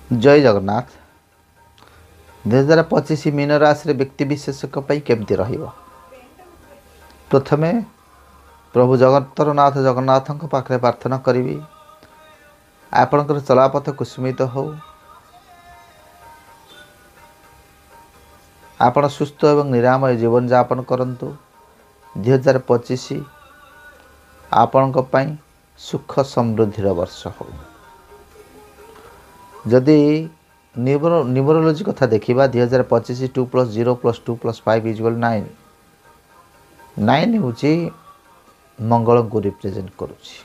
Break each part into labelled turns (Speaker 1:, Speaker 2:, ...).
Speaker 1: जय जगन्नाथ। 2025 मीन राशि व्यक्ति विशेषक केमती रहिबो। प्रथमे प्रभु जगतर नाथ जगन्नाथ पाखे प्रार्थना करी आपणकर चलापथ कुसुमित हो, आपण सुस्थ एवं निरामय जीवन यापन करंतु। 2025 आपण सुख समृद्धि वर्ष हो। जदि न्यूमरोलॉजी कथा देखा 2025 2+0+2+5 = 9 हूँ मंगल को रिप्रेजेंट करुच्ची।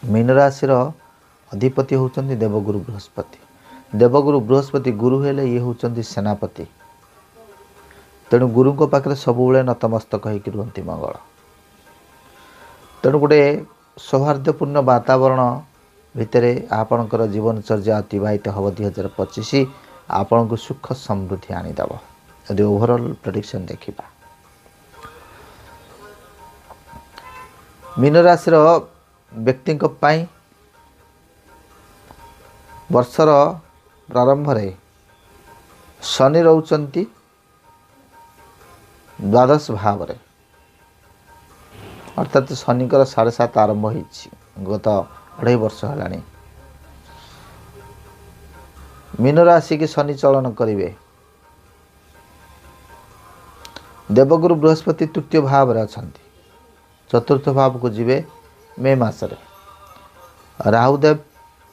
Speaker 1: मीन राशि अधिपति होउचंदी देवगुरु बृहस्पति। देवगुरु बृहस्पति गुरु हेले ये होउचंदी सेनापति। तेणु गुरु को पाखरे सबुबले नतमस्तक होइकि रुहंती मंगल। तेणु गोटे सौहार्दपूर्ण वातावरण भितरे आपणकर जीवनचर्या अतिवाहित हम। 2025 आपण को सुख समृद्धि आनीदेव। यदि ओभरऑल प्रेडिक्शन देखा मीन राशि व्यक्ति वर्षर प्रारंभ रे शनि रोचंती द्वादश भाव रे, अर्थात शनिकर 7.5 आरंभ हो गत 2.5 वर्ष है। मीन राशि की शनि चलन करेंगे। देवगुरु बृहस्पति तृतीय भाव रे अछंती, चतुर्थ भाव को जीवे मे मासरे। राहुदेव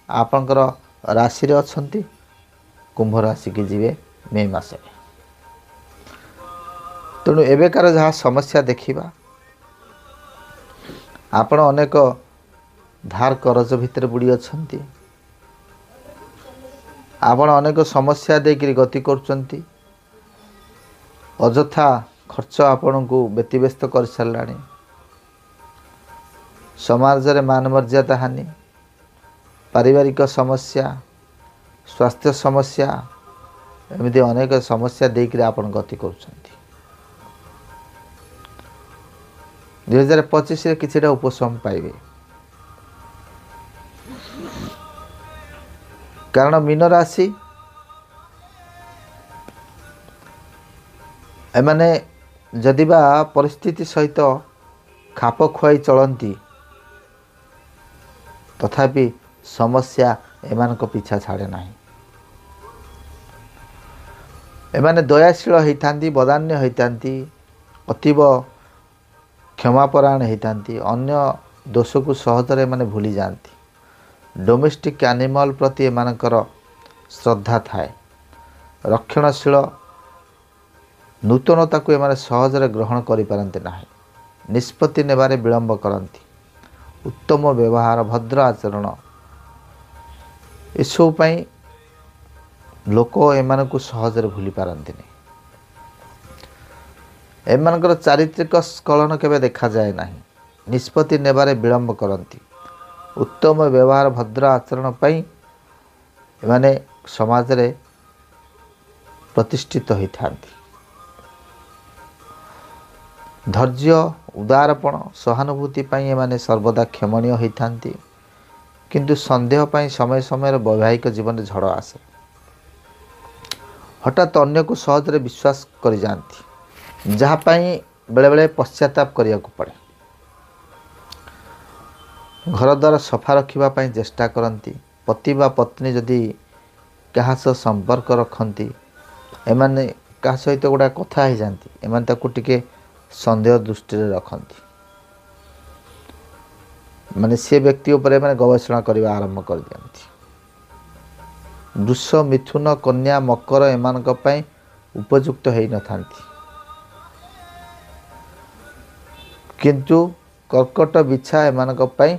Speaker 1: आपणकर राशि रे अछंती, कुंभ राशि की जीवे मे मासरे। तेणु एवेकार जहाँ समस्या देखिबा, आपण अनेक धार करज भितर बुड़ी अछंती, आपण अनेक समस्या देकर गति करुचंती। अजथा खर्च आपण को व्यतिव्यस्त कर साराणी। समाज रे मान मर्यादा हानि, पारिवारिक समस्या, स्वास्थ्य समस्या, एमती अनेक समस्या देकर आपण गति करुचंती। 2025 रे किछिटा उपशम पाइबे। कारण मीन राशि एमाने जदिबा परिस्थिति सहित खाप खुआई चलती, तथापि समस्या एमान को पीछा छाड़े नहीं। एमाने दयाशील होइथांती, बदान्य होइथांती, अतीव क्षमापरायण होइथांती, अन्य दोष को सहजरे माने भूली जाती। डोमेस्टिक एनिमल प्रति एमानकर श्रद्धा थाए। रक्षणशील नूतनता को एमाने सहजरे ग्रहण करि पारंती नाही। निष्पत्ति नेबारे विलंब करती। उत्तम व्यवहार, भद्र आचरण, एसबु पई लोक एमान को सहजरे भूली पारंती नहीं। एमानकर चारित्रिक स्खलन केबे देखा जाए नहीं। निष्पत्ति नेबारे विलंब करती। उत्तम व्यवहार, भद्र आचरण पई एमाने समाज रे प्रतिष्ठित होइथांती। धैर्य, उदारपण, सहानुभूति पई एमाने सर्वदा क्षमणीय होइथांती। किंतु संदेह पई समय समय वैवाहिक जीवन में झड़ आसे। हठात अन्य को सहजरे विश्वास कर जाती, जहाँ पई बेले बेले पश्चाताप करिया को पड़े। घर द्वार सफा रखा चेष्टा करती। पति व पत्नी जदि क्या संपर्क रखती, एमाने क्या सहित गोटा कथा हो जाती, एमाने ताकू टिके संदेह दृष्टि रखती। माने से व्यक्ति उपरे माने गवेषणा करने आरंभ कर दियंती। वृष, मिथुन, कन्या, मकर एमानक पई उपयुक्त हो न थांती। किंतु कर्कट, बिछा एमानक पई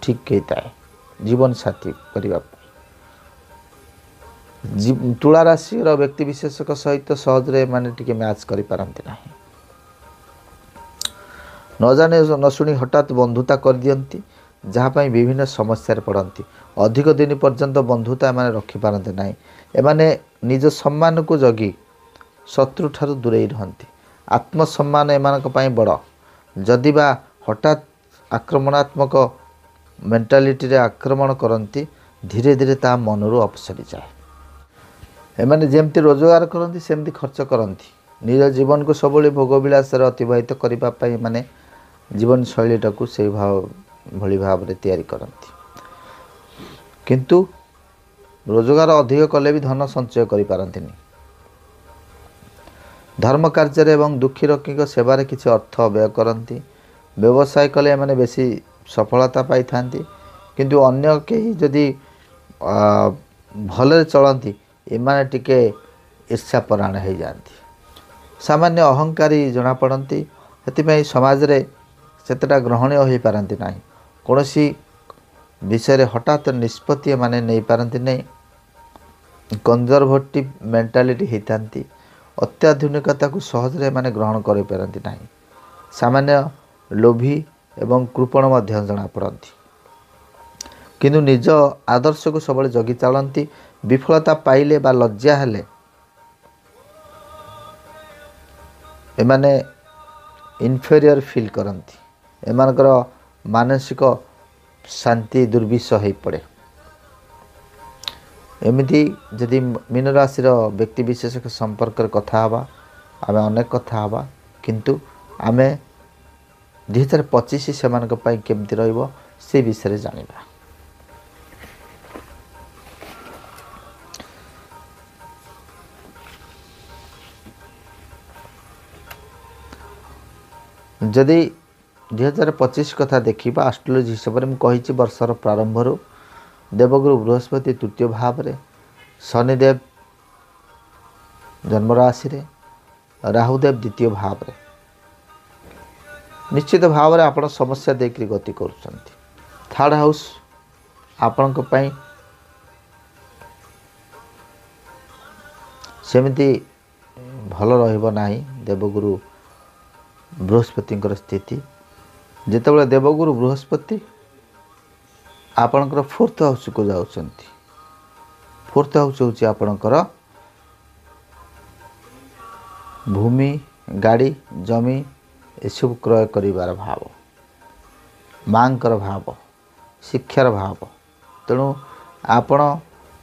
Speaker 1: ठीक होता है जीवन साथी करने। तुला राशि व्यक्ति विशेषक सहित सहजरे माने टिके मैच करि पारंती नाही। न जाने न शुणी हठात बंधुता कर दियंती, जहाँ पई विभिन्न समस्या पड़ती। अधिक दिन पर्यंत बंधुता एमाने रखि पारंती नाही। एमाने निज सम्मान को जगी शत्रु ठारू दूरे रहंती। आत्मसम्मान एमानक पई बड़। जदिबा हठात आक्रमणात्मक मेंटालिटी रे आक्रमण करती, ଧୀରେ ଧୀରେ ତା ମନରୁ ଅପସରି ଯାଏ। ଏମାନେ ଯେମିତି ରୋଜଗାର କରନ୍ତି ସେମିତି ଖର୍ଚ୍ଚ କରନ୍ତି। ନିଜ ଜୀବନକୁ ସବୁବେଳେ ଭୋଗବିଳାସରେ ଅତିବାହିତ କରିବା ପାଇଁ ଏମାନେ ଜୀବନଶୈଳୀଟାକୁ ସେଇ ଭଳି ଭାବରେ ତିଆରି କରନ୍ତି। କିନ୍ତୁ ରୋଜଗାର ଅଧିକ କଲେ ବି ଧନ ସଞ୍ଚୟ କରିପାରନ୍ତିନି। ଧର୍ମ କାର୍ଯ୍ୟରେ ଏବଂ ଦୁଃଖୀ ରୋଗୀଙ୍କ ସେବାରେ କିଛି ଅର୍ଥ ବ୍ୟୟ କରନ୍ତି। ବ୍ୟବସାୟ କଲେ ଏମାନେ ବେଶୀ ସଫଳତା ପାଇଥାନ୍ତି। କିନ୍ତୁ ଅନ୍ୟ କେହି ଯଦି ଭଲରେ ଚଳନ୍ତି ଏମାନେ ଟିକେ ଈର୍ଷାପରାୟଣ ହେଇଯାଆନ୍ତି। ସାମାନ୍ୟ ଅହଙ୍କାରୀ ଜଣାପଡ଼ନ୍ତି। ସେଥିପାଇଁ ସମାଜରେ ସେତେଟା ଗ୍ରହଣୀୟ ହୋଇପାରନ୍ତି ନାହିଁ। କୌଣସି ବିଷୟରେ ହଠାତ୍ ନିଷ୍ପତ୍ତି ଏମାନେ ନେଇପାରନ୍ତି ନାହିଁ। କନଜରଭେଟିଭ୍ ମେଣ୍ଟାଲିଟି ହେଇଥାନ୍ତି। ଅତ୍ୟାଧୁନିକତାକୁ ସହଜରେ ଏମାନେ ଗ୍ରହଣ କରିପାରନ୍ତି ନାହିଁ। ସାମାନ୍ୟ ଲୋଭୀ ଏବଂ କୃପଣ ମଧ୍ୟ ଜଣାପଡ଼ନ୍ତି। କିନ୍ତୁ ନିଜ ଆଦର୍ଶକୁ ସବୁବେଳେ ଜଗି ଚାଲନ୍ତି। ବିଫଳତା ପାଇଲେ ବା ଲଜ୍ଜା ହେଲେ ଏମାନେ ଇନଫେରିୟର ଫିଲ୍ କରନ୍ତି। ଏମାନଙ୍କର ମାନସିକ ଶାନ୍ତି ଦୁର୍ବିଷ ହୋଇପଡ଼େ। ଏମିତି ଯଦି ମୀନ ରାଶିର ବ୍ୟକ୍ତିବିଶେଷଙ୍କ ସମ୍ପର୍କରେ କଥା ହେବା, ଆମେ ଅନେକ କଥା ହେବା। କିନ୍ତୁ ଆମେ 2025 ସେମାନଙ୍କ ପାଇଁ କେମିତି ରହିବ ସେ ବିଷୟରେ ଜାଣିବା। ଯଦି 2025 କଥା ଦେଖିବା ଆଷ୍ଟ୍ରୋଲୋଜି ହିସାବରେ ମୁଁ କହିଛି ବର୍ଷର ପ୍ରାରମ୍ଭରୁ ଦେବଗୁରୁ ବୃହସ୍ପତି ତୃତୀୟ ଭାବରେ, ଶନିଦେବ ଜନ୍ମରାଶିରେ, ରାହୁଦେବ ଦ୍ୱିତୀୟ ଭାବରେ। ନିଶ୍ଚିତ ଭାବରେ ଆପଣ ସମସ୍ୟା ଦେଇକରି ଗତି କରୁଛନ୍ତି। ଥାର୍ଡ଼ ହାଉସ୍ ଆପଣଙ୍କ ପାଇଁ ସେମିତି ଭଲ ରହିବ ନାହିଁ। ଦେବଗୁରୁ ବୃହସ୍ପତିଙ୍କର ସ୍ଥିତି ଯେତେବେଳେ ଦେବଗୁରୁ ବୃହସ୍ପତି ଆପଣଙ୍କର ଫୋର୍ଥ ହାଉସ୍କୁ ଯାଉଛନ୍ତି। ଫୋର୍ଥ ହାଉସ୍ ହେଉଛି ଆପଣଙ୍କର ଭୂମି, ଗାଡ଼ି, ଜମି ଏସବୁ କ୍ରୟ କରିବାର ଭାବ, ମାଙ୍କର ଭାବ, ଶିକ୍ଷାର ଭାବ। ତେଣୁ ଆପଣ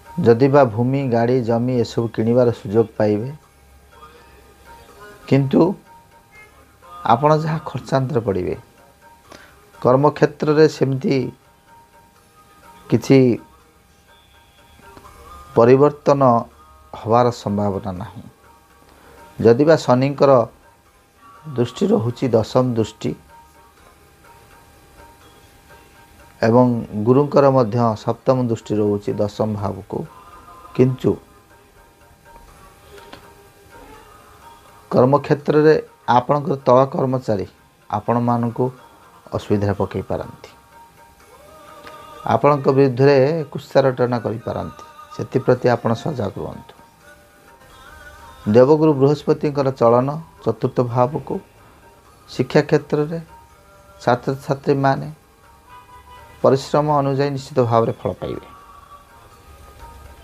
Speaker 1: ଯଦି ବା ଭୂମି, ଗାଡ଼ି, ଜମି ଏସବୁ କିଣିବାର ସୁଯୋଗ ପାଇବେ, କିନ୍ତୁ ଆପଣ ଯାହା ଖର୍ଚ୍ଚାନ୍ତର ପଡ଼ିବେ। କର୍ମକ୍ଷେତ୍ରରେ ସେମିତି କିଛି ପରିବର୍ତ୍ତନ ହେବାର ସମ୍ଭାବନା ନାହିଁ। ଯଦି ବା ଶନିଙ୍କର ଦୃଷ୍ଟି ରହୁଛି ଦଶମ ଦୃଷ୍ଟି ଏବଂ ଗୁରୁଙ୍କର ମଧ୍ୟ ସପ୍ତମ ଦୃଷ୍ଟି ରହୁଛି ଦଶମ ଭାବକୁ, କିନ୍ତୁ କର୍ମକ୍ଷେତ୍ରରେ ଆପଣଙ୍କର ତଳ କର୍ମଚାରୀ ଆପଣମାନଙ୍କୁ ଅସୁବିଧାରେ ପକାଇ ପାରନ୍ତି, ଆପଣଙ୍କ ବିରୁଦ୍ଧରେ କୁତ୍ସାରଟନା କରିପାରନ୍ତି। ସେଥିପ୍ରତି ଆପଣ ସଜାଗ ରୁହନ୍ତୁ। ଦେବଗୁରୁ ବୃହସ୍ପତିଙ୍କର ଚଳନ ଚତୁର୍ଥ ଭାବକୁ, ଶିକ୍ଷା କ୍ଷେତ୍ରରେ ଛାତ୍ରଛାତ୍ରୀମାନେ ପରିଶ୍ରମ ଅନୁଯାୟୀ ନିଶ୍ଚିତ ଭାବରେ ଫଳ ପାଇବେ।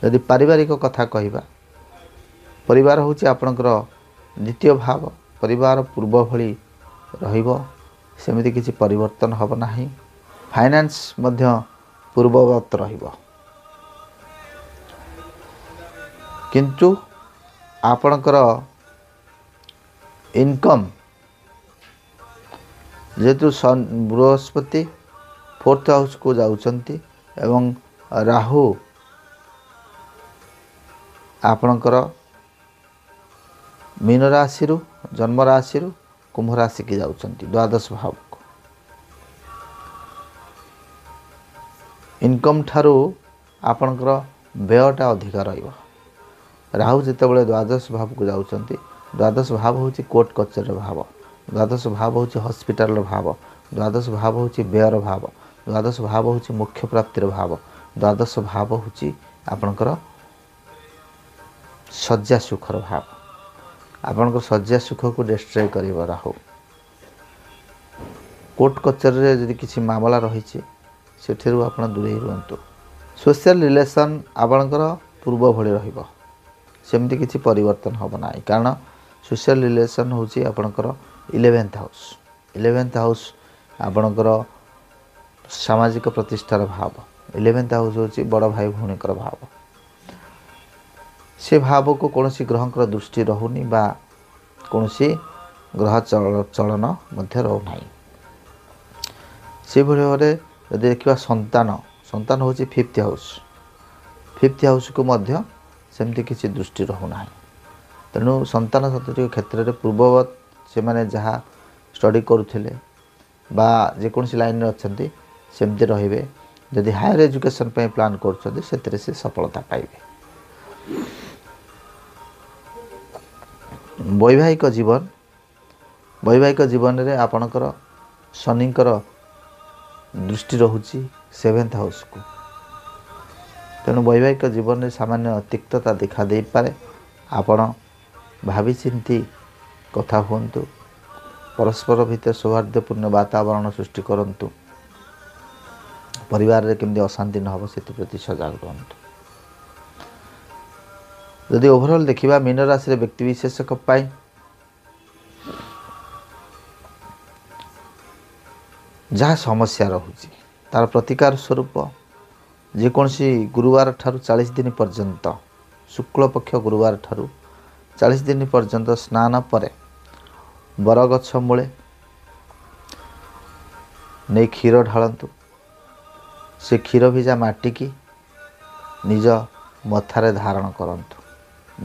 Speaker 1: ଯଦି ପାରିବାରିକ କଥା କହିବା, ପରିବାର ହେଉଛି ଆପଣଙ୍କର ଦ୍ୱିତୀୟ ଭାବ। ପରିବାର ପୂର୍ବ ଭଳି ରହିବ, ସେମିତି କିଛି ପରିବର୍ତ୍ତନ ହେବ ନାହିଁ। ଫାଇନାନ୍ସ ମଧ୍ୟ ପୂର୍ବବତ୍ ରହିବ। କିନ୍ତୁ ଆପଣଙ୍କର ଇନକମ୍ ଯେହେତୁ ବୃହସ୍ପତି ଫୋର୍ଥ ହାଉସ୍କୁ ଯାଉଛନ୍ତି ଏବଂ ରାହୁ ଆପଣଙ୍କର ମୀନ ରାଶିରୁ ଜନ୍ମ ରାଶିରୁ କୁମ୍ଭ ରାଶିକି ଯାଉଛନ୍ତି ଦ୍ୱାଦଶ ଭାବକୁ। ଇନକମ୍ ଠାରୁ ଆପଣଙ୍କର ବ୍ୟୟଟା ଅଧିକ ରହିବ। ରାହୁ ଯେତେବେଳେ ଦ୍ୱାଦଶ ଭାବକୁ ଯାଉଛନ୍ତି, ଦ୍ୱାଦଶ ଭାବ ହେଉଛି କୋର୍ଟ କଚେରୀର ଭାବ, ଦ୍ୱାଦଶ ଭାବ ହେଉଛି ହସ୍ପିଟାଲର ଭାବ, ଦ୍ୱାଦଶ ଭାବ ହେଉଛି ବ୍ୟୟର ଭାବ, ଦ୍ୱାଦଶ ଭାବ ହେଉଛି ମୋକ୍ଷ ପ୍ରାପ୍ତିର ଭାବ, ଦ୍ୱାଦଶ ଭାବ ହେଉଛି ଆପଣଙ୍କର ଶଯ୍ୟା ସୁଖର ଭାବ। ଆପଣଙ୍କର ଶଯ୍ୟା ସୁଖକୁ ଡିଷ୍ଟ୍ରୟ କରିବ ରାହୁ। କୋର୍ଟ କଚେରୀରେ ଯଦି କିଛି ମାମଲା ରହିଛି ସେଠାରୁ ଆପଣ ଦୂରେଇ ରୁହନ୍ତୁ। ସୋସିଆଲ ରିଲେସନ୍ ଆପଣଙ୍କର ପୂର୍ବ ଭଳି ରହିବ, ସେମିତି କିଛି ପରିବର୍ତ୍ତନ ହେବ ନାହିଁ। କାରଣ ସୋସିଆଲ ରିଲେସନ୍ ହେଉଛି ଆପଣଙ୍କର 11th ହାଉସ୍। 11th ହାଉସ୍ ଆପଣଙ୍କର ସାମାଜିକ ପ୍ରତିଷ୍ଠାର ଭାବ, 11th हाउस होची बड़ भाई भौणी भाव से भाव को कौन ग्रहंकर दृष्टि रहुनी बा कौन ग्रह चलन मध्य रोना से भाव में यदि देखा संतान संतान हूँ 5th हाउस 5th हाउस को मध्य सेमती किसी दृष्टि रोना तेणु संतान संतति क्षेत्र में पूर्ववत से माने जहाँ स्टडी करुले बा जेकोसी लाइन अच्छा सेमती रे जदि हायर एजुकेशन प्लान कर सफलता पाइबे। वैवाहिक जीवन रे आपणकर शनिकर दृष्टि रहुची 7th हाउस को तेणु वैवाहिक जीवन में सामान्य तिक्तता देखा दे पारे। आपण भावी चिंती कथा हुंतु परस्पर भितर सौहार्दपूर्ण वातावरण सृष्टि करंतु परिवार रे केमती अशांति न हो प्रति सजग रुहतु। यदि ओवरऑल देखिबा मीन राशि व्यक्ति विशेषक पाई जहाँ समस्या रहुची तार प्रतिकार स्वरूप जेकोसी गुरुवार ठारू 40 दिन पर्यंत शुक्ल पक्ष गुरुवार ठारू 40 दिन पर्यंत स्नान परे बरगछ मूले नहीं क्षीर ढालतु से क्षीर भिजा माटी की निज मथारे धारण करंतु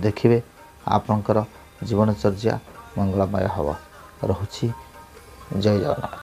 Speaker 1: देखिए आपणकर जीवनचर्या मंगलमय हव। रहुछि जय जगन्नाथ।